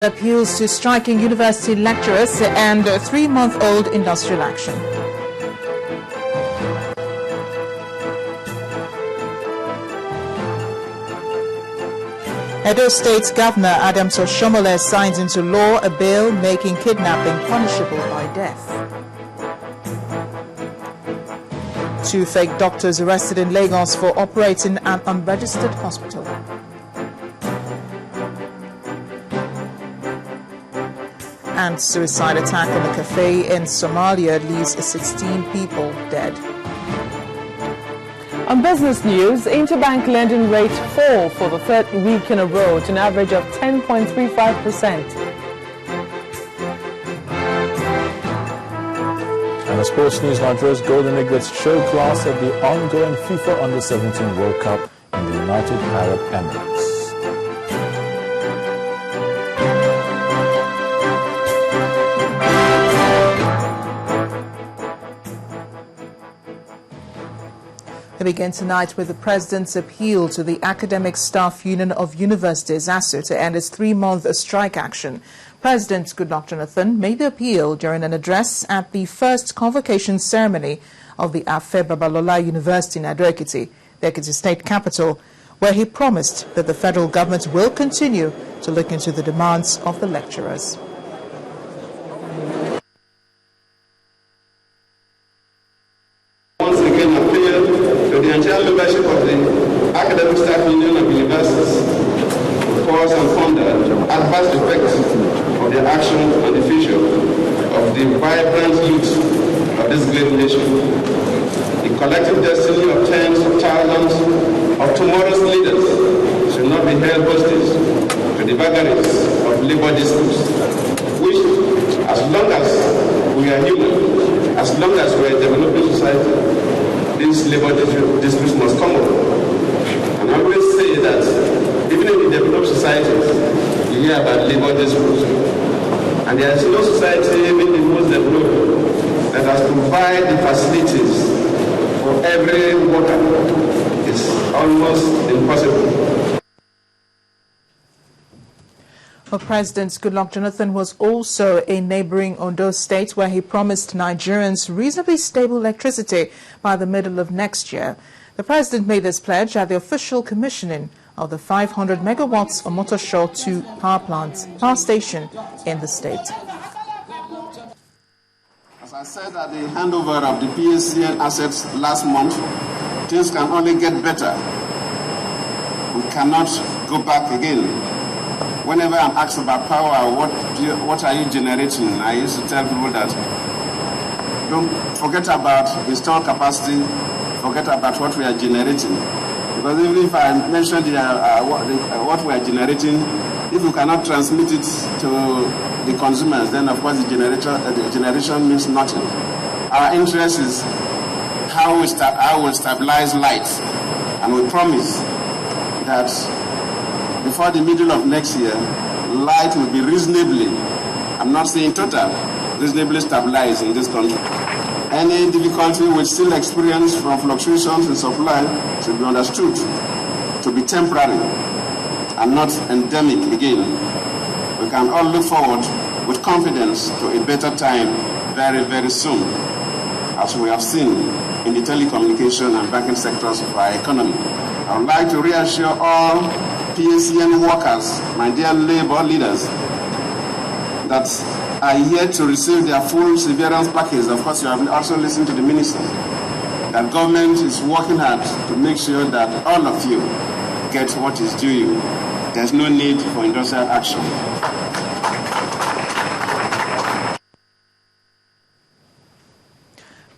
Appeals to striking university lecturers and 3-month-old industrial action. Edo State Governor Adams Oshomole signs into law a bill making kidnapping punishable by death. 2 fake doctors arrested in Lagos for operating an unregistered hospital. And suicide attack on a cafe in Somalia leaves 16 people dead. On business news, interbank lending rates fall for the third week in a row to an average of 10.35%. And the sports news, Nigeria's Golden Eagles show class at the ongoing FIFA Under-17 World Cup in the United Arab Emirates. We begin tonight with the President's appeal to the Academic Staff Union of Universities, ASU, to end its 3-month strike action. President Goodluck Jonathan made the appeal during an address at the first convocation ceremony of the Afe Babalola University in Ado-Ekiti, the Ekiti state capital, where he promised that the federal government will continue to look into the demands of the lecturers. The entire membership of the Academic Staff Union of Universities to cause and ponder adverse effects of their action on the future of the vibrant youth of this great nation. The collective destiny of tens of thousands of tomorrow's leaders should not be held hostage to the vagaries of labor disputes, which, as long as we are human, as long as we are a developing society, these labor disputes must come up. And I always say that even in the developed societies, you hear about labor disputes. And there is no society, even the most developed, that has provided the facilities for every worker. It's almost impossible. Well, President Goodluck Jonathan was also in neighboring Ondo State, where he promised Nigerians reasonably stable electricity by the middle of next year. The president made this pledge at the official commissioning of the 500 megawatts Omotosho 2 power station in the state. As I said at the handover of the PSCN assets last month, things can only get better. We cannot go back again. Whenever I'm asked about power, what are you generating? I used to tell people that don't forget about installed capacity, forget about what we are generating. Because even if I mention what we are generating, if we cannot transmit it to the consumers, then of course the generation means nothing. Our interest is how we stabilize light, and we promise that before the middle of next year, light will be reasonably, I'm not saying total, reasonably stabilized in this country. Any difficulty we still experience from fluctuations in supply should be understood to be temporary and not endemic again. We can all look forward with confidence to a better time very, very soon, as we have seen in the telecommunication and banking sectors of our economy. I would like to reassure all PSCN workers, my dear labor leaders, that are here to receive their full severance package. Of course, you have also listened to the minister. That government is working hard to make sure that all of you get what is due you. There's no need for industrial action.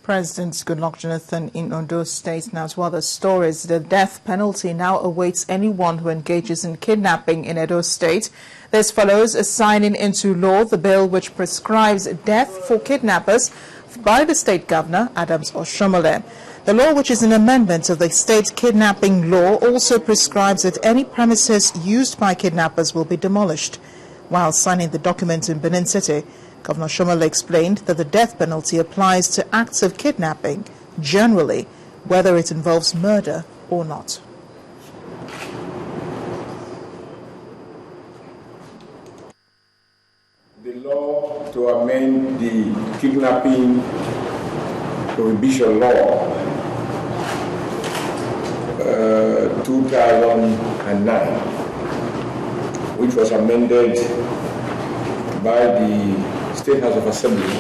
President Goodluck Jonathan in Ondo State. Now, to other stories, the death penalty now awaits anyone who engages in kidnapping in Edo State. This follows a signing into law the bill which prescribes death for kidnappers by the state governor, Adams Oshomole. The law, which is an amendment of the state kidnapping law, also prescribes that any premises used by kidnappers will be demolished. While signing the document in Benin City, Governor Oshomole explained that the death penalty applies to acts of kidnapping generally, whether it involves murder or not. The law to amend the kidnapping prohibition law 2009, which was amended by the State House of Assembly,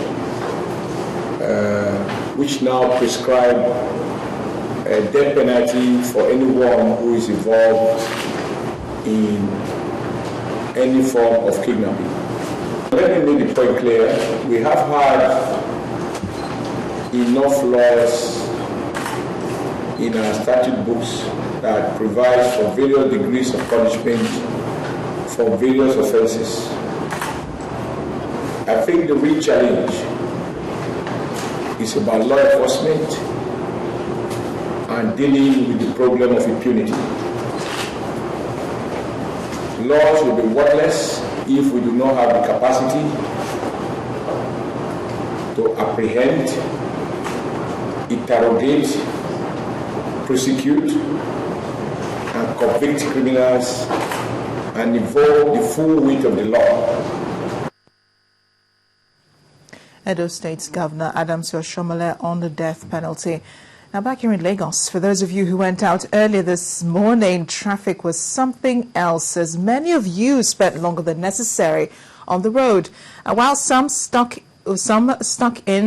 which now prescribe a death penalty for anyone who is involved in any form of kidnapping. Let me make the point clear. We have had enough laws in our statute books that provides for various degrees of punishment for various offenses. I think the real challenge is about law enforcement and dealing with the problem of impunity. Laws will be worthless if we do not have the capacity to apprehend, interrogate, prosecute, and convict criminals and involve the full weight of the law. Edo State's Governor Adams Oshomole on the death penalty. Now back here in Lagos, for those of you who went out earlier this morning, traffic was something else as many of you spent longer than necessary on the road. While some stuck in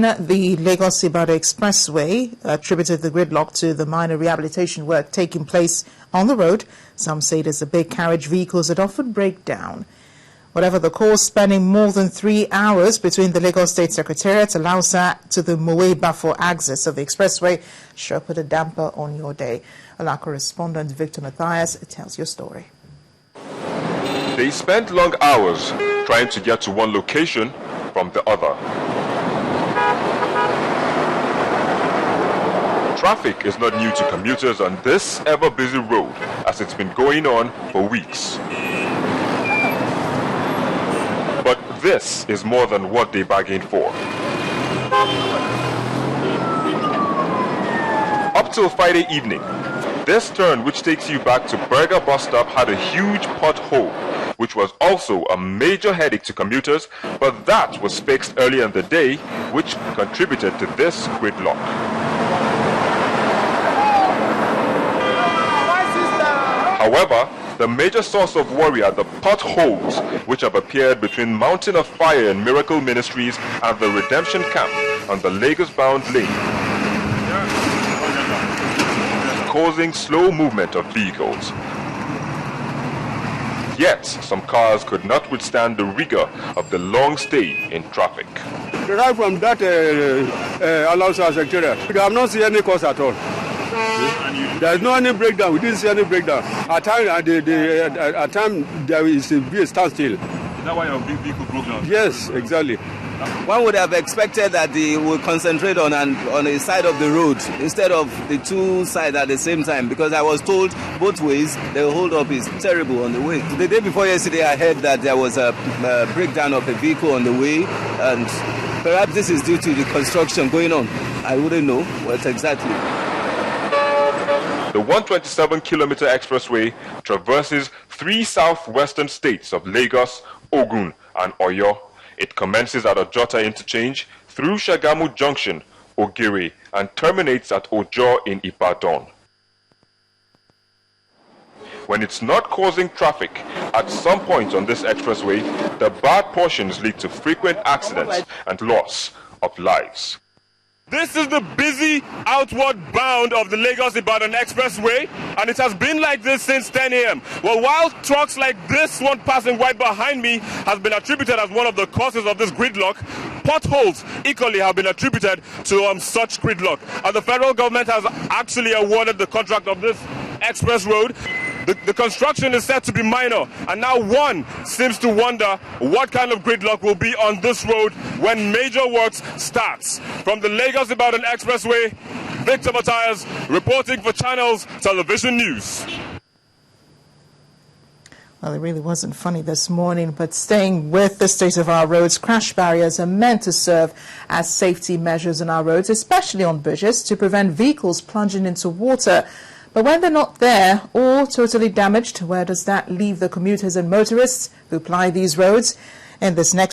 the Lagos-Ibadan Expressway, attributed the gridlock to the minor rehabilitation work taking place on the road. Some say there's a big carriage vehicles that often break down. Whatever the cause, spending more than 3 hours between the Lagos State Secretariat, Alausa to the Mowe-Bafo axis of the expressway sure put a damper on your day. Our correspondent Victor Matthias tells your story. They spent long hours trying to get to one location from the other. Traffic is not new to commuters on this ever-busy road, as it's been going on for weeks. But this is more than what they bargained for. Up till Friday evening, this turn, which takes you back to Berger bus stop, had a huge pothole, which was also a major headache to commuters, but that was fixed earlier in the day, which contributed to this gridlock. However, the major source of worry are the potholes which have appeared between Mountain of Fire and Miracle Ministries and the Redemption Camp on the Lagos-bound lane, causing slow movement of vehicles. Yet, some cars could not withstand the rigor of the long stay in traffic. Right from that Alausa secretariat, we have not seen any cause at all. There is no any breakdown. We didn't see any breakdown. At time there is a standstill. Is that why your vehicle broke down? Yes, exactly. One would have expected that they would concentrate on a side of the road instead of the two sides at the same time, because I was told both ways the hold-up is terrible on the way. The day before yesterday, I heard that there was a breakdown of a vehicle on the way, and perhaps this is due to the construction going on. I wouldn't know what exactly. The 127-kilometer expressway traverses 3 southwestern states of Lagos, Ogun, and Oyo. It commences at Ojota Interchange through Shagamu Junction, Ogere, and terminates at Ojo in Ibadan. When it's not causing traffic, at some point on this expressway, the bad portions lead to frequent accidents and loss of lives. This is the busy outward bound of the Lagos-Ibadan Expressway, and it has been like this since 10 a.m. Well, while trucks like this one passing right behind me has been attributed as one of the causes of this gridlock, potholes equally have been attributed to such gridlock. And the federal government has actually awarded the contract of this express road. The construction is said to be minor, and now one seems to wonder what kind of gridlock will be on this road when major works starts. From the Lagos-Ibadan Expressway, Victor Matthias reporting for Channels Television News. Well, it really wasn't funny this morning, but staying with the state of our roads, crash barriers are meant to serve as safety measures on our roads, especially on bridges, to prevent vehicles plunging into water. But when they're not there or totally damaged, where does that leave the commuters and motorists who ply these roads? In this next